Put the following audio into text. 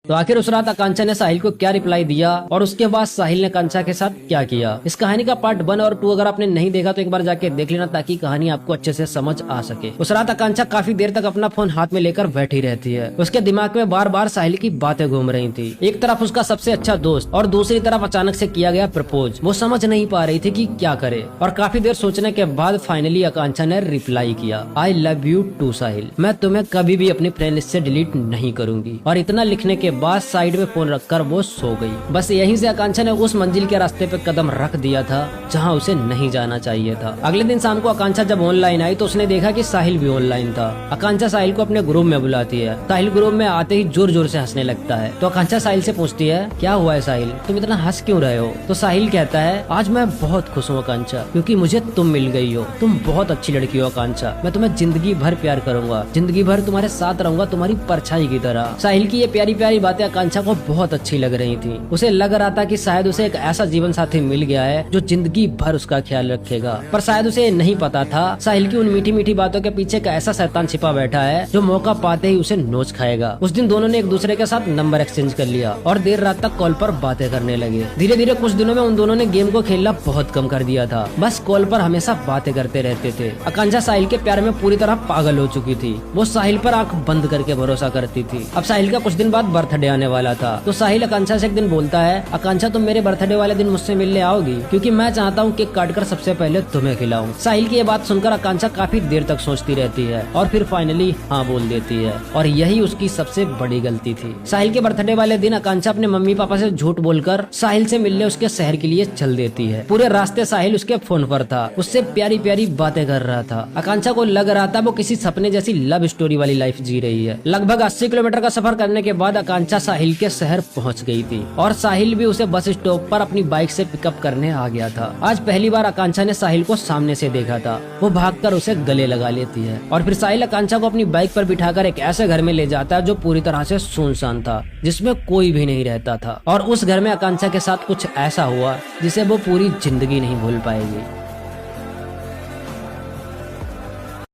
तो आखिर उस रात आकांक्षा ने साहिल को क्या रिप्लाई दिया और उसके बाद साहिल ने आकांक्षा के साथ क्या किया, इस कहानी का पार्ट 1 और 2 अगर आपने नहीं देखा तो एक बार जाके देख लेना ताकि कहानी आपको अच्छे से समझ आ सके। उस रात आकांक्षा काफी देर तक अपना फोन हाथ में लेकर बैठी रहती है। उसके दिमाग में बार बार साहिल की बातें घूम रही थी। एक तरफ उसका सबसे अच्छा दोस्त और दूसरी तरफ अचानक से किया गया प्रपोज। वो समझ नहीं पा रही थी कि क्या करे और काफी देर सोचने के बाद फाइनली आकांक्षा ने रिप्लाई किया, आई लव यू टू साहिल, मैं तुम्हें कभी भी अपनी फ्रेंड लिस्ट से डिलीट नहीं करूंगी। और इतना लिखने के बाद साइड में फोन रखकर वो सो गई। बस यहीं से आकांक्षा ने उस मंजिल के रास्ते पे कदम रख दिया था जहां उसे नहीं जाना चाहिए था। अगले दिन शाम को आकांक्षा जब ऑनलाइन आई तो उसने देखा कि साहिल भी ऑनलाइन था। आकांक्षा साहिल को अपने ग्रुप में बुलाती है। साहिल ग्रुप में आते ही जोर जोर से हंसने लगता है। तो आकांक्षा साहिल से पूछती है, क्या हुआ है साहिल, तुम इतना हंस क्यों रहे हो? तो साहिल कहता है, आज मैं बहुत खुश हूँ आकांक्षा, क्योंकि मुझे तुम मिल गई हो। तुम बहुत अच्छी लड़की हो आकांक्षा, मैं तुम्हें जिंदगी भर प्यार करूंगा, जिंदगी भर तुम्हारे साथ रहूंगा तुम्हारी परछाई की तरह। साहिल की ये प्यारी प्यारी बातें आकांक्षा को बहुत अच्छी लग रही थी। उसे लग रहा था कि शायद उसे एक ऐसा जीवन साथी मिल गया है जो जिंदगी भर उसका ख्याल रखेगा। पर शायद उसे नहीं पता था साहिल की उन मीठी मीठी बातों के पीछे एक ऐसा शैतान छिपा बैठा है जो मौका पाते ही उसे नोच खाएगा। उस दिन दोनों ने एक दूसरे के साथ नंबर एक्सचेंज कर लिया और देर रात तक कॉल पर बातें करने लगे। धीरे धीरे कुछ दिनों में उन दोनों ने गेम को खेलना बहुत कम कर दिया था। बस कॉल पर हमेशा बातें करते रहते थे। आकांक्षा साहिल के प्यार में पूरी तरह पागल हो चुकी थी। वो साहिल पर आंख बंद करके भरोसा करती थी। अब साहिल का कुछ दिन बाद बर्थडे आने वाला था तो साहिल आकांक्षा से एक दिन बोलता है, आकांक्षा तुम मेरे बर्थडे वाले दिन मुझसे मिलने आओगी, क्योंकि मैं चाहता हूँ केक काटकर सबसे पहले तुम्हें खिलाऊं। साहिल की ये बात सुनकर आकांक्षा काफी देर तक सोचती रहती है और फिर फाइनली हाँ बोल देती है। और यही उसकी सबसे बड़ी गलती थी। साहिल के बर्थडे वाले दिन आकांक्षा अपने मम्मी पापा से झूठ बोलकर साहिल से मिलने उसके शहर के लिए चल देती है। पूरे रास्ते साहिल उसके फोन पर था, उससे प्यारी प्यारी बातें कर रहा था। आकांक्षा को लग रहा था वो किसी सपने जैसी लव स्टोरी वाली लाइफ जी रही है। लगभग 80 किलोमीटर का सफर करने के बाद आकांक्षा साहिल के शहर पहुंच गई थी और साहिल भी उसे बस स्टॉप पर अपनी बाइक से पिकअप करने आ गया था। आज पहली बार आकांक्षा ने साहिल को सामने से देखा था। वो भागकर उसे गले लगा लेती है और फिर साहिल आकांक्षा को अपनी बाइक पर बिठाकर एक ऐसे घर में ले जाता है जो पूरी तरह से सुनसान था, जिसमें कोई भी नहीं रहता था। और उस घर में आकांक्षा के साथ कुछ ऐसा हुआ जिसे वो पूरी जिंदगी नहीं भूल पाएगी।